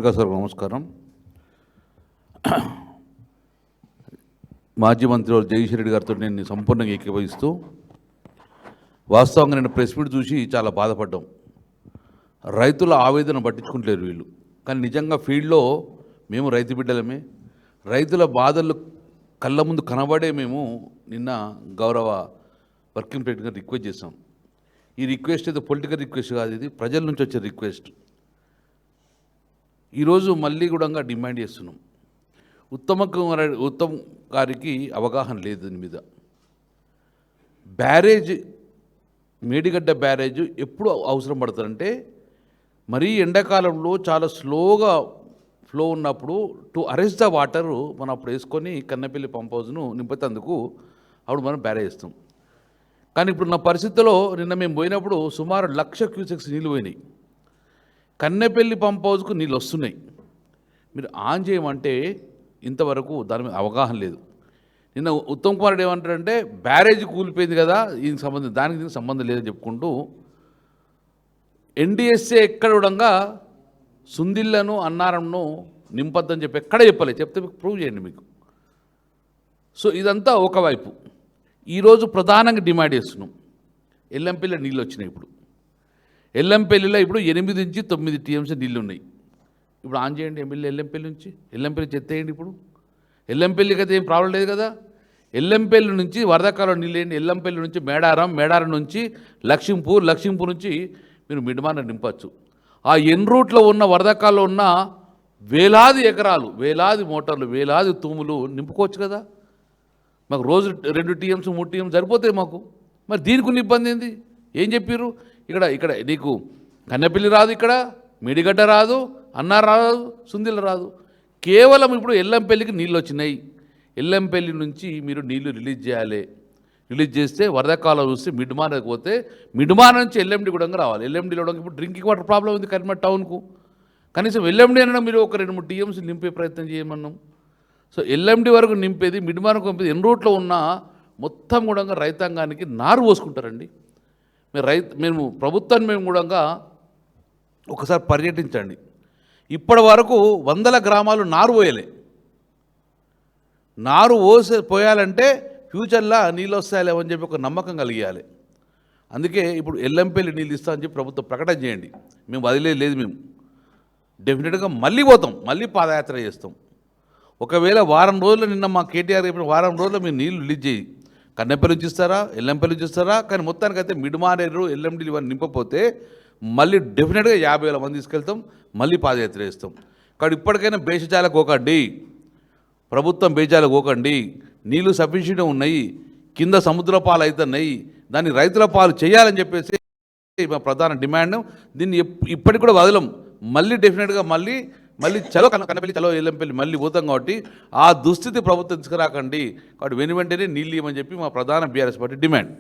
Sir నమస్కారం. మాజీ మంత్రి జగదీశ్వర్ రెడ్డి గారితో నేను సంపూర్ణంగా ఏకీభవిస్తూ, వాస్తవంగా నేను ప్రెస్ మీట్ చూసి చాలా బాధపడ్డాం. రైతుల ఆవేదన పట్టించుకుంటలేరు వీళ్ళు. కానీ నిజంగా ఫీల్డ్లో మేము రైతు బిడ్డలమే, రైతుల బాధలు కళ్ళ ముందు కనబడే మేము నిన్న గౌరవ వర్కింగ్ ప్రెసిడెంట్ రిక్వెస్ట్ చేసాం. ఈ రిక్వెస్ట్ అయితే పొలిటికల్ రిక్వెస్ట్ కాదు, ఇది ప్రజల నుంచి వచ్చే రిక్వెస్ట్. ఈరోజు మళ్ళీ కూడా డిమాండ్ చేస్తున్నాం. ఉత్తమ్ గారికి అవగాహన లేదు దీని మీద. బ్యారేజ్, మేడిగడ్డ బ్యారేజ్ ఎప్పుడు అవసరం పడుతుందంటే, మరీ ఎండాకాలంలో చాలా స్లోగా ఫ్లో ఉన్నప్పుడు టు అరెస్ట్ ద వాటరు మనం అప్పుడు వేసుకొని కన్నెపల్లి పంప్ హౌస్ను నింపుతందుకు అప్పుడు మనం బ్యారేజ్ వేస్తాం. కానీ ఇప్పుడు నా పరిస్థితిలో నిన్న మేము పోయినప్పుడు సుమారు 1,00,000 క్యూసెక్స్ నీళ్ళు పోయినాయి. కన్నెపల్లి పంప్ హౌస్కు నీళ్ళు వస్తున్నాయి. మీరు ఆన్ చేయమంటే ఇంతవరకు దాని మీద అవగాహన లేదు. నిన్న ఉత్తమ్ కుమార్ రెడ్డి ఏమంటారంటే, బ్యారేజ్ కూలిపోయింది కదా, దీనికి సంబంధం లేదని చెప్పుకుంటూ ఎన్డిఎస్ఏ ఎక్కడ కూడా సుందిళ్లను అన్నారంను నింపొద్దని చెప్పి ఎక్కడ చెప్పలేదు. చెప్తే మీకు ప్రూవ్ చేయండి మీకు. సో ఇదంతా ఒకవైపు. ఈరోజు ప్రధానంగా డిమాండ్ చేస్తున్నాం. ఎల్లంపల్లిలో నీళ్ళు వచ్చినాయి. ఇప్పుడు ఎల్లంపల్లిలో ఇప్పుడు 8 నుంచి 9 టీఎంసీ నీళ్ళు ఉన్నాయి. ఇప్పుడు ఆన్ చేయండి ఎల్లంపల్లి నుంచి. ఎల్లంపల్లి చెత్తేయండి. ఇప్పుడు ఎల్లంపల్లికి అయితే ఏం ప్రాబ్లం లేదు కదా. ఎల్లంపల్లి నుంచి వరదకాలం నీళ్ళు వేయండి. ఎల్లంపల్లి నుంచి మేడారం నుంచి లక్ష్మీపూర్ నుంచి మీరు మిడ్మాన నింపచ్చు. ఆ ఎన్ రూట్లో ఉన్న వరదకాల్లో ఉన్న వేలాది ఎకరాలు, వేలాది మోటార్లు, వేలాది తూములు నింపుకోవచ్చు కదా. మాకు రోజు 2 టీఎంసీ 3 టీఎంసీ సరిపోతాయి మాకు. మరి దీనికి ఉన్న ఇబ్బంది ఏంది? ఏం చెప్పారు? ఇక్కడ నీకు కన్నెపల్లి రాదు, ఇక్కడ మేడిగడ్డ రాదు, అన్నారం రాదు, సుందిల రాదు. కేవలం ఇప్పుడు ఎల్లంపల్లికి నీళ్ళు వచ్చినాయి. ఎల్లంపల్లి నుంచి మీరు నీళ్లు రిలీజ్ చేయాలి. రిలీజ్ చేస్తే వరదకాలం చూస్తే మిడ్మానకు పోతే మిడ్మాన నుంచి ఎల్ఎండి కూడా రావాలి. ఎల్ఎండిలో ఇప్పుడు డ్రింకింగ్ వాటర్ ప్రాబ్లం ఉంది కరీంనగర్ టౌన్కు. కనీసం ఎల్ఎండి అయినా మీరు ఒక 2-3 టీఎంసీ నింపే ప్రయత్నం చేయమన్నాం. సో ఎల్ఎండి వరకు నింపేది, మిడ్మానకు పంపేది, ఎన్ రూట్లో ఉన్న మొత్తం కూడా రైతాంగానికి నారు పోసుకుంటారండి. మేము ప్రభుత్వాన్ని మేము కూడా ఒకసారి పర్యటించండి. ఇప్పటి వరకు 100 గ్రామాలు నారు పోయలే. నారు పోయాలంటే ఫ్యూచర్లో నీళ్ళు వస్తాయలేమని చెప్పి ఒక నమ్మకం కలిగియాలి. అందుకే ఇప్పుడు ఎల్లంపల్లి నీళ్ళు ఇస్తామని చెప్పి ప్రభుత్వం ప్రకటన చేయండి. మేము వదిలేదు. మేము డెఫినెట్గా మళ్ళీ పోతాం, మళ్ళీ పాదయాత్ర చేస్తాం. ఒకవేళ వారం రోజులు, నిన్న మా కేటీఆర్ చెప్పిన వారం రోజుల్లో మీరు నీళ్ళు రిలీజ్ చేయి. కన్నెపల్లి నుంచి ఇస్తారా, ఎల్లంపల్లి నుంచి ఇస్తారా? కానీ మొత్తానికైతే మిడ్మానేరు, ఎల్ఎండి ఇవన్నీ నింపకపోతే మళ్ళీ డెఫినెట్గా 50,000 మంది తీసుకెళ్తాం, మళ్ళీ పాదయాత్ర చేస్తాం. కాబట్టి ఇప్పటికైనా బేషజాలకు పోకండి, ప్రభుత్వం బేజాలకు పోకండి. నీళ్ళు సఫిషియెంట్గా ఉన్నాయి, కింద సముద్ర పాలు అవుతున్నాయి, దాన్ని రైతుల పాలు చేయాలని చెప్పేసి మా ప్రధాన డిమాండ్. దీన్ని ఇప్పటికి కూడా వదలం. మళ్ళీ డెఫినెట్గా మళ్ళీ చలో కన్నపల్లి, చలో ఎల్లంపల్లి మళ్ళీ పోతాం. కాబట్టి ఆ దుస్థితి ప్రభుత్వం తీసుకురాకండి. కాబట్టి వెంటనే నీళ్ళు ఇవ్వమని చెప్పి మా ప్రధాన బీఆర్ఎస్ పార్టీ డిమాండ్.